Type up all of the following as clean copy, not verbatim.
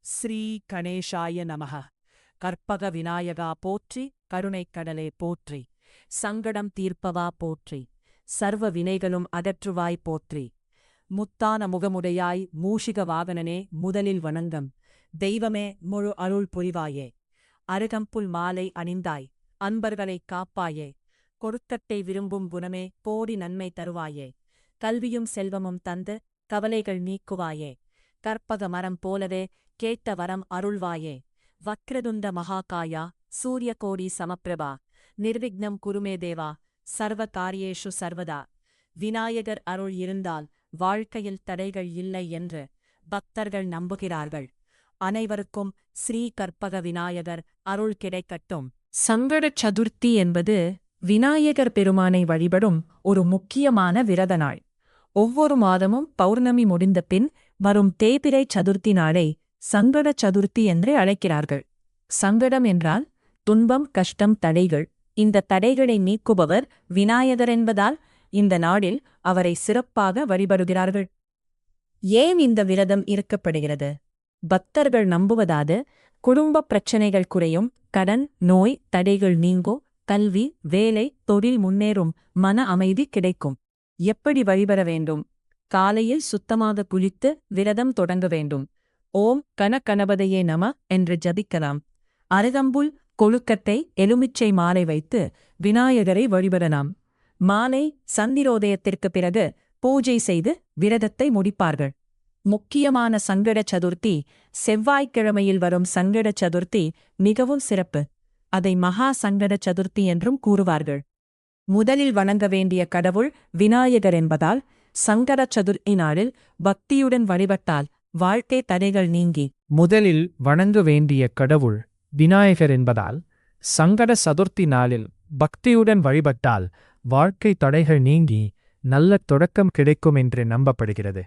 ஸ்ரீ கணேசாய நமக. கற்பக விநாயகா போற்றி, கருணைக்கடலே போற்றி, சங்கடம் தீர்ப்பவா போற்றி, சர்வ வினைகளும் அகற்றுவாய் போற்றி. முத்தான முகமுடையாய் மூஷிக வாகனனே முதலில் வணங்கம். தெய்வமே முழு அருள் புரிவாயே. அருகம்புல் மாலை அணிந்தாய், அன்பர்களைக் காப்பாயே. கொடுக்கட்டை விரும்பும் குணமே, கோடி நன்மை தருவாயே. கல்வியும் செல்வமும் தந்து கவலைகள் நீக்குவாயே. கற்பக மரம் போலவே கேட்ட வரம் அருள்வாயே. வக்ரதுண்ட மகாகாயா, சூரியகோடி சமப்பிரபா, நிர்விக்னம் குருமே தேவா, சர்வ காரியேஷு சர்வதா. விநாயகர் அருள் இருந்தால் வாழ்க்கையில் தடைகள் இல்லை என்று பக்தர்கள் நம்புகிறார்கள். அனைவருக்கும் ஸ்ரீ கற்பக விநாயகர் அருள் கிடைக்கட்டும். சங்கட சதுர்த்தி என்பது விநாயகர் பெருமானை வழிபடும் ஒரு முக்கியமான விரத நாள். ஒவ்வொரு மாதமும் பௌர்ணமி முடிந்த பின் வரும் தேய்பிறை சதுர்த்தி நாளை சங்கட சதுர்த்தி என்று அழைக்கிறார்கள். சங்கடம் என்றால் துன்பம், கஷ்டம், தடைகள். இந்த தடைகளை நீக்குபவர் விநாயகர் என்பதால் இந்த நாளில் அவரை சிறப்பாக வழிபடுகிறார்கள். ஏன் இந்த விரதம் இருக்கப்படுகிறது? பக்தர்கள் நம்புவதாவது குடும்ப பிரச்சனைகள் குறையும், கடன், நோய், தடைகள் நீங்கும், கல்வி, வேலை, தொழில் முன்னேறும், மன அமைதி கிடைக்கும். எப்படி வழிபட வேண்டும்? காலையில் சுத்தமாக குளித்து விரதம் தொடங்க வேண்டும். ஓம் கணபதையே நம என்று ஜபிக்கலாம். அருகம்புல், கொழுக்கட்டை, எலுமிச்சை மாலை வைத்து விநாயகரை வழிபடலாம். மாலை சந்திரோதயத்திற்கு பிறகு பூஜை செய்து விரதத்தை முடிப்பார்கள். முக்கியமான சங்கட சதுர்த்தி செவ்வாய்க்கிழமையில் வரும் சங்கட சதுர்த்தி மிகவும் சிறப்பு. அதை மகா சங்கட சதுர்த்தி என்றும் கூறுவார்கள். முதலில் வணங்க வேண்டிய கடவுள் விநாயகர் என்பதால் சங்கட சதுர்த்தி நாளில் பக்தியுடன் வழிபட்டால் வாழ்க்கை தடைகள் நீங்கி. முதலில் வணங்க வேண்டிய கடவுள் விநாயகர் என்பதால் சங்கட சதுர்த்தி நாளில் பக்தியுடன் வழிபட்டால் வாழ்க்கை தடைகள் நீங்கி நல்ல தொடக்கம் கிடைக்கும் என்று நம்பப்படுகிறது.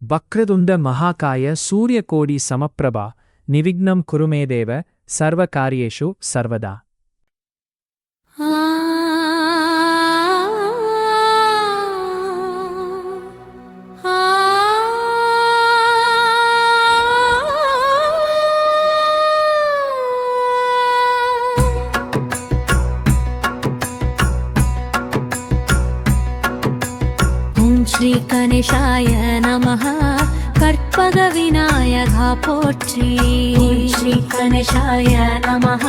வக்ரதுண்ட மகாகாய, சூரியகோடி சமப்பிரபா, நிவிக்னம் குருமேதேவ, சர்வ காரியேஷு சர்வதா. ஸ்ரீ கணேசாய நமஹ. கற்பக விநாயகா போற்றி. ஸ்ரீ கணேசாய நமஹ.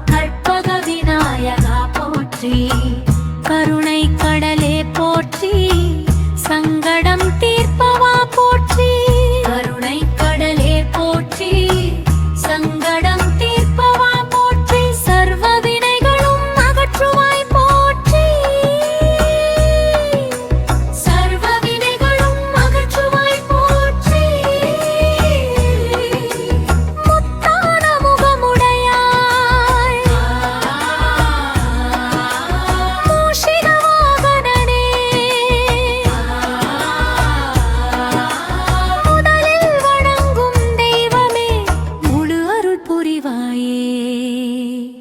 கற்பக விநாயகா போற்றி. கருணை கடலே போற்றி, சங்கடம் தீர்ப்பவா போற்றி. கருணை கடலே போற்றி, சங்கடம் தீர்ப்பவா போற்றி. சர்வ வினைகளும் அகற்றுவாய் போற்றி. சர்வ வினைகளும் அகற்றுவாய் போற்றி. முத்தான முகமுடையாய் மூஷிக வாகனனே முதலில் வணங்கும் தெய்வமே, முழு அருள் புரிவாயே.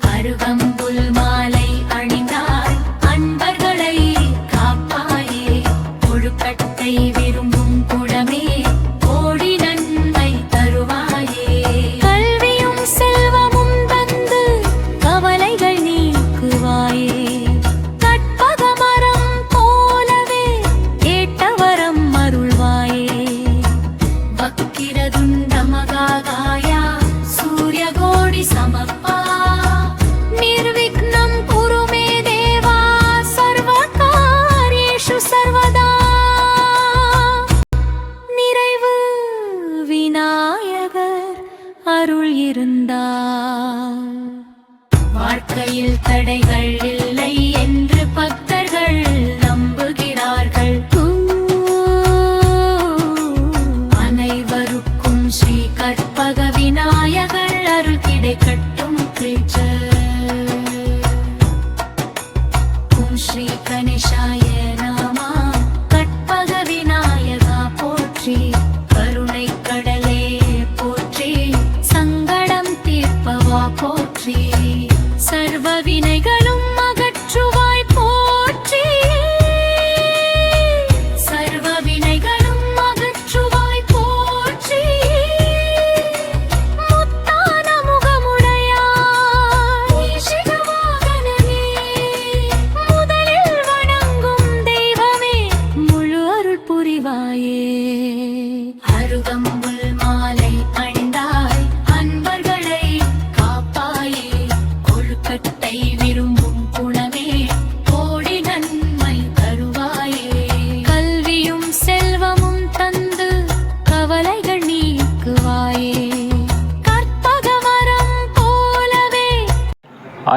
அருகம்புல் மாலை அணிந்தாய், அன்பர்களை காப்பாயே. கொழுக்கட்டை விரும்பும் குடமே, கோடி நன்மை தருவாயே. கல்வியும் செல்வமும் தந்து கவலைகள் நீக்குவாயே. கற்பக மரம் போலவே கேட்டவரம் அருள்வாயே. வக்கிரதுண்ட மகாகாயா, சூரியகோடி சமப்பா, நிர்விக்னம் குருமே தேவா, சர்வ காரியேஷு சர்வதா. நிறைவு விநாயகர் அருள் இருந்தால் வாழ்க்கையில் தடைகள் இல்லை என்று பக்தர்கள் நம்புகிறார்கள். அனைவருக்கும் ஸ்ரீ கற்பக விநாயகர் அருள் கிடைக்கட்டும். ஓம் ஸ்ரீ கணேசாய நம. கற்பக விநாயகா போற்றி, கருணை கடலே போற்றி, சங்கடம் தீர்ப்பவா போற்றி. சர்வ வினைகளும் அகற்றுவாய் போற்றி. சர்வ வினைகளும் அகற்றுவாய் போற்றி.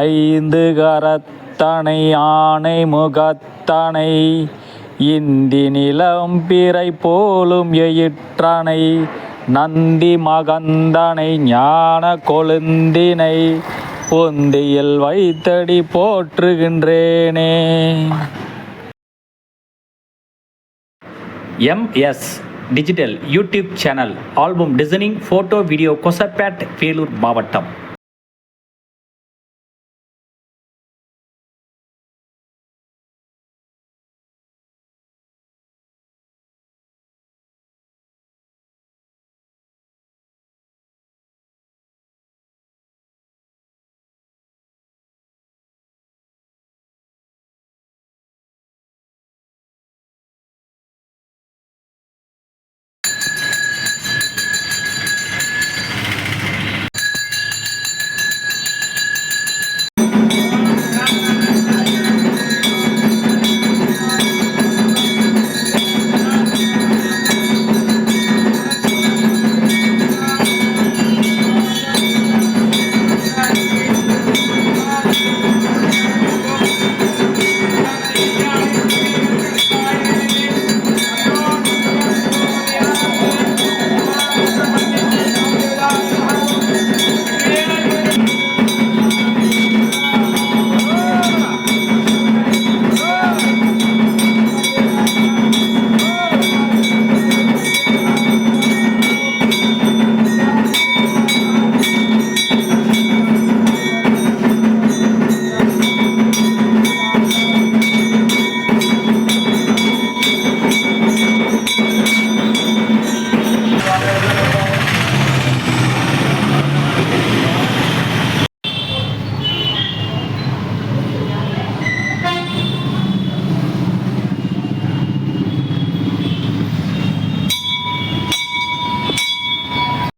ஐந்து கரத்தனை ஆணை முகத்தனை இந்தி நிலம் பிறை போலும் எயிற்றனை நந்தி மகந்தனை ஞான கொழுந்தினை பொந்தியில் வைத்தடி போற்றுகின்றேனே. MS digital YouTube channel album designing photo video Kosapet Vellore மாவட்டம்.